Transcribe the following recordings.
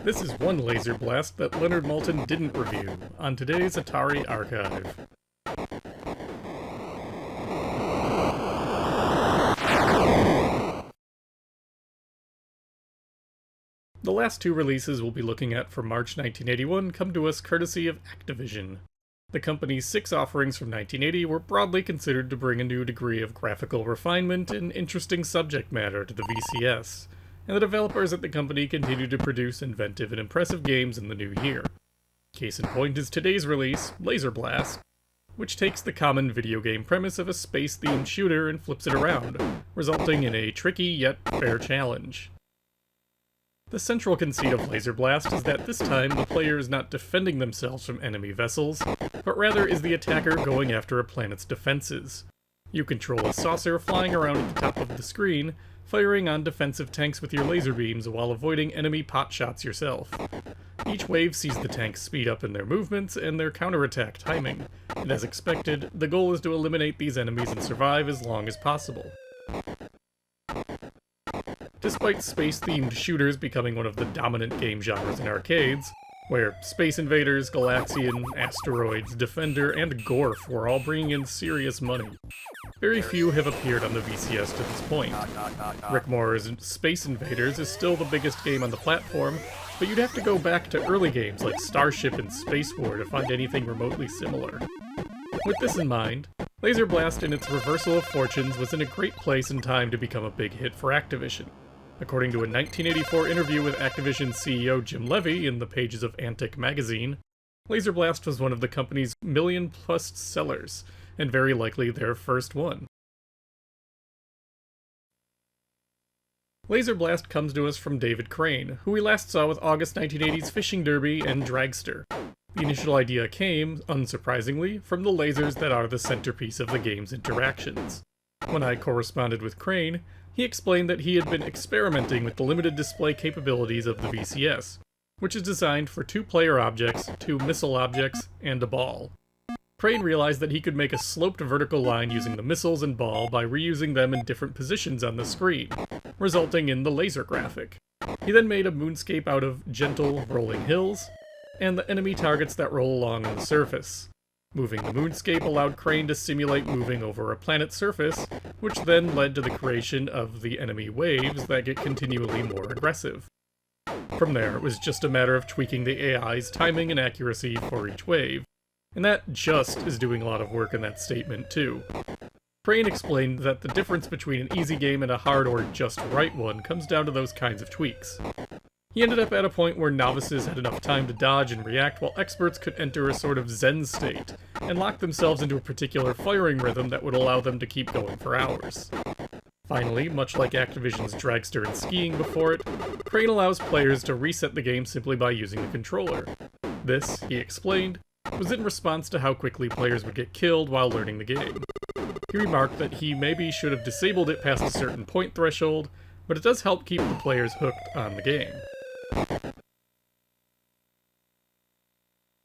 This is one laser blast that Leonard Maltin didn't review on today's Atari Archive. The last two releases we'll be looking at for March 1981 come to us courtesy of Activision. The company's 6 offerings from 1980 were broadly considered to bring a new degree of graphical refinement and interesting subject matter to the VCS, and the developers at the company continued to produce inventive and impressive games in the new year. Case in point is today's release, Laser Blast, which takes the common video game premise of a space-themed shooter and flips it around, resulting in a tricky yet fair challenge. The central conceit of Laser Blast is that this time the player is not defending themselves from enemy vessels, but rather is the attacker going after a planet's defenses. You control a saucer flying around at the top of the screen, firing on defensive tanks with your laser beams while avoiding enemy pot shots yourself. Each wave sees the tanks speed up in their movements and their counterattack timing, and as expected, the goal is to eliminate these enemies and survive as long as possible. Despite space-themed shooters becoming one of the dominant game genres in arcades, where Space Invaders, Galaxian, Asteroids, Defender, and Gorf were all bringing in serious money, very few have appeared on the VCS to this point. Rick Moore's Space Invaders is still the biggest game on the platform, but you'd have to go back to early games like Starship and Space War to find anything remotely similar. With this in mind, Laser Blast in its reversal of fortunes was in a great place and time to become a big hit for Activision. According to a 1984 interview with Activision CEO Jim Levy in the pages of Antic magazine, Laser Blast was one of the company's million-plus sellers, and very likely their first one. Laser Blast comes to us from David Crane, who we last saw with August 1980's Fishing Derby and Dragster. The initial idea came, unsurprisingly, from the lasers that are the centerpiece of the game's interactions. When I corresponded with Crane, he explained that he had been experimenting with the limited display capabilities of the VCS, which is designed for 2-player objects, 2 missile objects, and a ball. Crane realized that he could make a sloped vertical line using the missiles and ball by reusing them in different positions on the screen, resulting in the laser graphic. He then made a moonscape out of gentle, rolling hills, and the enemy targets that roll along on the surface. Moving the moonscape allowed Crane to simulate moving over a planet's surface, which then led to the creation of the enemy waves that get continually more aggressive. From there, it was just a matter of tweaking the AI's timing and accuracy for each wave, and that just is doing a lot of work in that statement too. Crane explained that the difference between an easy game and a hard or just right one comes down to those kinds of tweaks. He ended up at a point where novices had enough time to dodge and react while experts could enter a sort of zen state, and lock themselves into a particular firing rhythm that would allow them to keep going for hours. Finally, much like Activision's Dragster and Skiing before it, Crane allows players to reset the game simply by using the controller. This, he explained, was in response to how quickly players would get killed while learning the game. He remarked that he maybe should have disabled it past a certain point threshold, but it does help keep the players hooked on the game.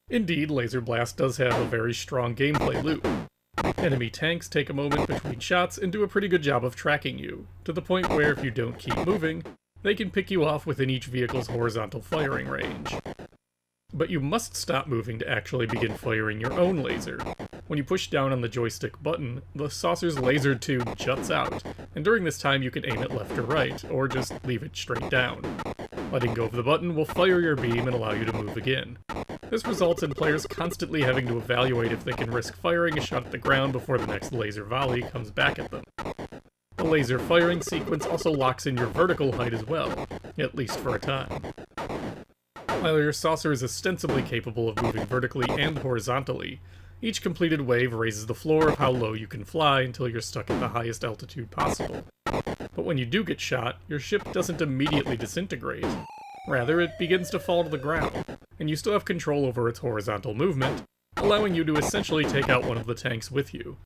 Indeed, Laser Blast does have a very strong gameplay loop. Enemy tanks take a moment between shots and do a pretty good job of tracking you, to the point where if you don't keep moving, they can pick you off within each vehicle's horizontal firing range. But you must stop moving to actually begin firing your own laser. When you push down on the joystick button, the saucer's laser tube juts out, and during this time you can aim it left or right, or just leave it straight down. Letting go of the button will fire your beam and allow you to move again. This results in players constantly having to evaluate if they can risk firing a shot at the ground before the next laser volley comes back at them. The laser firing sequence also locks in your vertical height as well, at least for a time. While your saucer is ostensibly capable of moving vertically and horizontally, each completed wave raises the floor of how low you can fly until you're stuck at the highest altitude possible. But when you do get shot, your ship doesn't immediately disintegrate. Rather, it begins to fall to the ground, and you still have control over its horizontal movement, allowing you to essentially take out one of the tanks with you.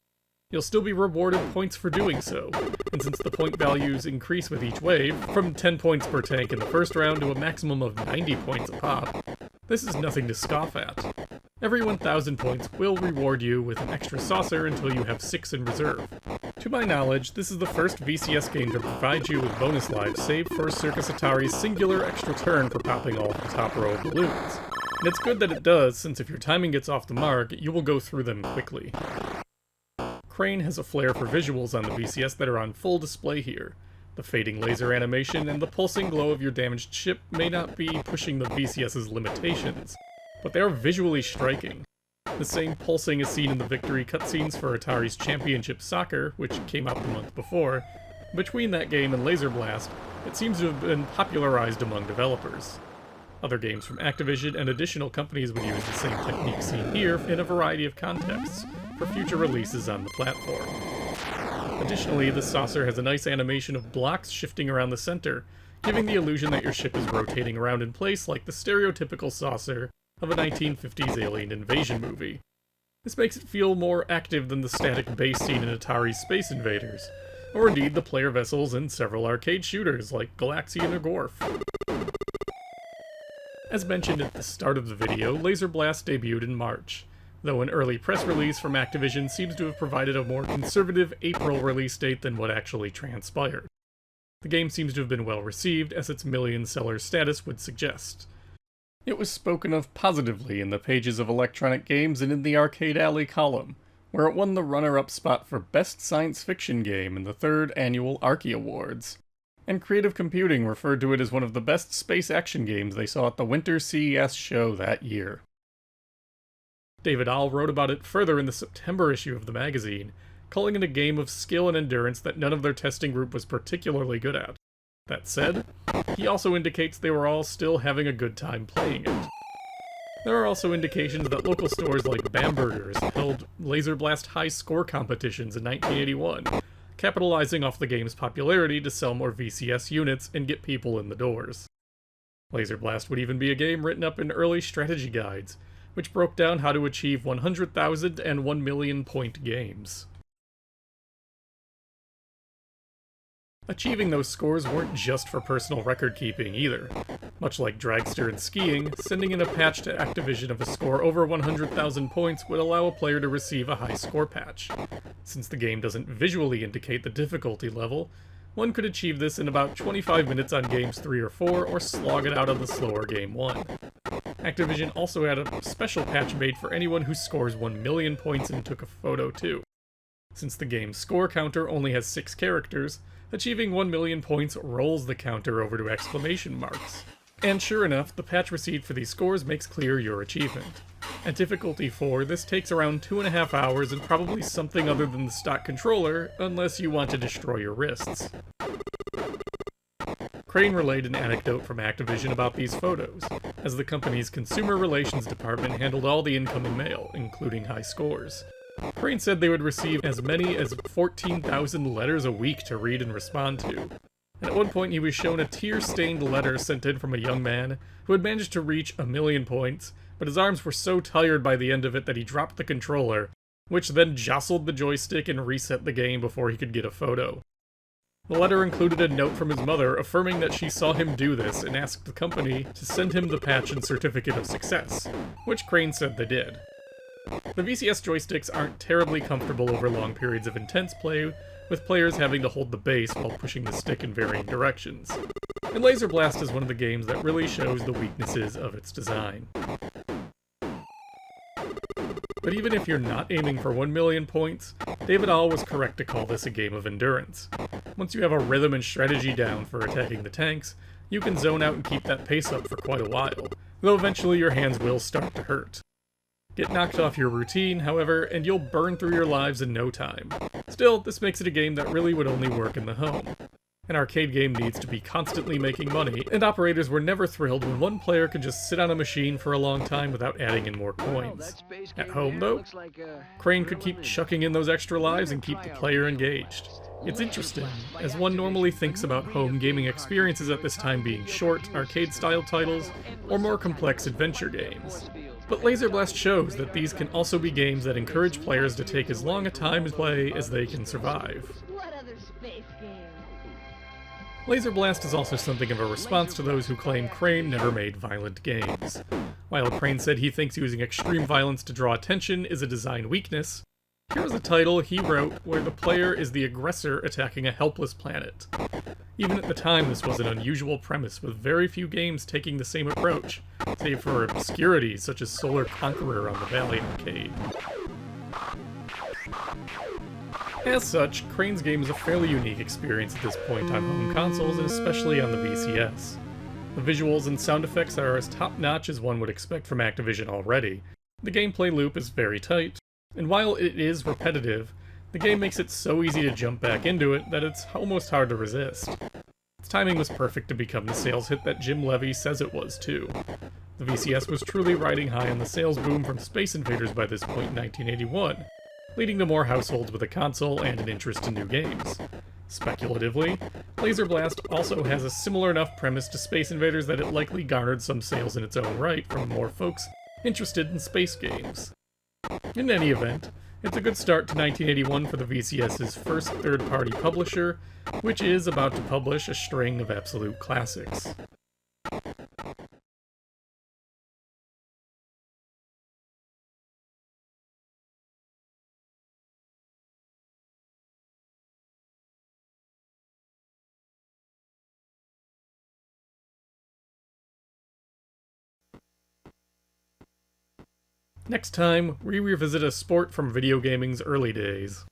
You'll still be rewarded points for doing so, and since the point values increase with each wave, from 10 points per tank in the first round to a maximum of 90 points a pop, this is nothing to scoff at. Every 1,000 points will reward you with an extra saucer until you have 6 in reserve. To my knowledge, this is the first VCS game to provide you with bonus lives, save for Circus Atari's singular extra turn for popping all of the top row of balloons. And it's good that it does, since if your timing gets off the mark, you will go through them quickly. Crane has a flair for visuals on the VCS that are on full display here. The fading laser animation and the pulsing glow of your damaged ship may not be pushing the VCS's limitations, but they are visually striking. The same pulsing is seen in the victory cutscenes for Atari's Championship Soccer, which came out the month before. Between that game and Laser Blast, it seems to have been popularized among developers. Other games from Activision and additional companies would use the same technique seen here in a variety of contexts for future releases on the platform. Additionally, the saucer has a nice animation of blocks shifting around the center, giving the illusion that your ship is rotating around in place like the stereotypical saucer of a 1950s alien invasion movie. This makes it feel more active than the static base seen in Atari's Space Invaders, or indeed the player vessels in several arcade shooters like Galaxian or Gorf. As mentioned at the start of the video, Laser Blast debuted in March, though an early press release from Activision seems to have provided a more conservative April release date than what actually transpired. The game seems to have been well received, as its million-seller status would suggest. It was spoken of positively in the pages of Electronic Games and in the Arcade Alley column, where it won the runner-up spot for Best Science Fiction Game in the 3rd Annual Archie Awards, and Creative Computing referred to it as one of the best space action games they saw at the Winter CES show that year. David Ahl wrote about it further in the September issue of the magazine, calling it a game of skill and endurance that none of their testing group was particularly good at. That said, he also indicates they were all still having a good time playing it. There are also indications that local stores like Bamberger's held Laser Blast high score competitions in 1981, capitalizing off the game's popularity to sell more VCS units and get people in the doors. Laser Blast would even be a game written up in early strategy guides, which broke down how to achieve 100,000 and 1 million point games. Achieving those scores weren't just for personal record-keeping either. Much like Dragster and skiing, sending in a patch to Activision of a score over 100,000 points would allow a player to receive a high score patch. Since the game doesn't visually indicate the difficulty level, one could achieve this in about 25 minutes on games 3 or 4, or slog it out on the slower game 1. Activision also had a special patch made for anyone who scores 1 million points and took a photo too. Since the game's score counter only has 6 characters, achieving 1 million points rolls the counter over to exclamation marks. And sure enough, the patch received for these scores makes clear your achievement. At difficulty 4, this takes around 2.5 hours and probably something other than the stock controller, unless you want to destroy your wrists. Crane relayed an anecdote from Activision about these photos, as the company's consumer relations department handled all the incoming mail, including high scores. Crane said they would receive as many as 14,000 letters a week to read and respond to. And at one point he was shown a tear-stained letter sent in from a young man who had managed to reach 1 million points, but his arms were so tired by the end of it that he dropped the controller, which then jostled the joystick and reset the game before he could get a photo. The letter included a note from his mother affirming that she saw him do this and asked the company to send him the patch and certificate of success, which Crane said they did. The VCS joysticks aren't terribly comfortable over long periods of intense play, with players having to hold the base while pushing the stick in varying directions. And Laser Blast is one of the games that really shows the weaknesses of its design. But even if you're not aiming for 1 million points, David Ahl was correct to call this a game of endurance. Once you have a rhythm and strategy down for attacking the tanks, you can zone out and keep that pace up for quite a while, though eventually your hands will start to hurt. Get knocked off your routine, however, and you'll burn through your lives in no time. Still, this makes it a game that really would only work in the home. An arcade game needs to be constantly making money, and operators were never thrilled when one player could just sit on a machine for a long time without adding in more coins. At home, though, Crane could keep chucking in those extra lives and keep the player engaged. It's interesting, as one normally thinks about home gaming experiences at this time being short, arcade-style titles, or more complex adventure games. But Laser Blast shows that these can also be games that encourage players to take as long a time to play as they can survive. Laser Blast is also something of a response to those who claim Crane never made violent games. While Crane said he thinks using extreme violence to draw attention is a design weakness, Here is a title he wrote where the player is the aggressor attacking a helpless planet. Even at the time, this was an unusual premise, with very few games taking the same approach, save for obscurities such as Solar Conqueror on the Valley Arcade. As such, Crane's game is a fairly unique experience at this point on home consoles, and especially on the VCS. The visuals and sound effects are as top-notch as one would expect from Activision already. The gameplay loop is very tight, and while it is repetitive, the game makes it so easy to jump back into it that it's almost hard to resist. Its timing was perfect to become the sales hit that Jim Levy says it was, too. The VCS was truly riding high on the sales boom from Space Invaders by this point in 1981, leading to more households with a console and an interest in new games. Speculatively, Laser Blast also has a similar enough premise to Space Invaders that it likely garnered some sales in its own right from more folks interested in space games. In any event, it's a good start to 1981 for the VCS's first third-party publisher, which is about to publish a string of absolute classics. Next time, we revisit a sport from video gaming's early days.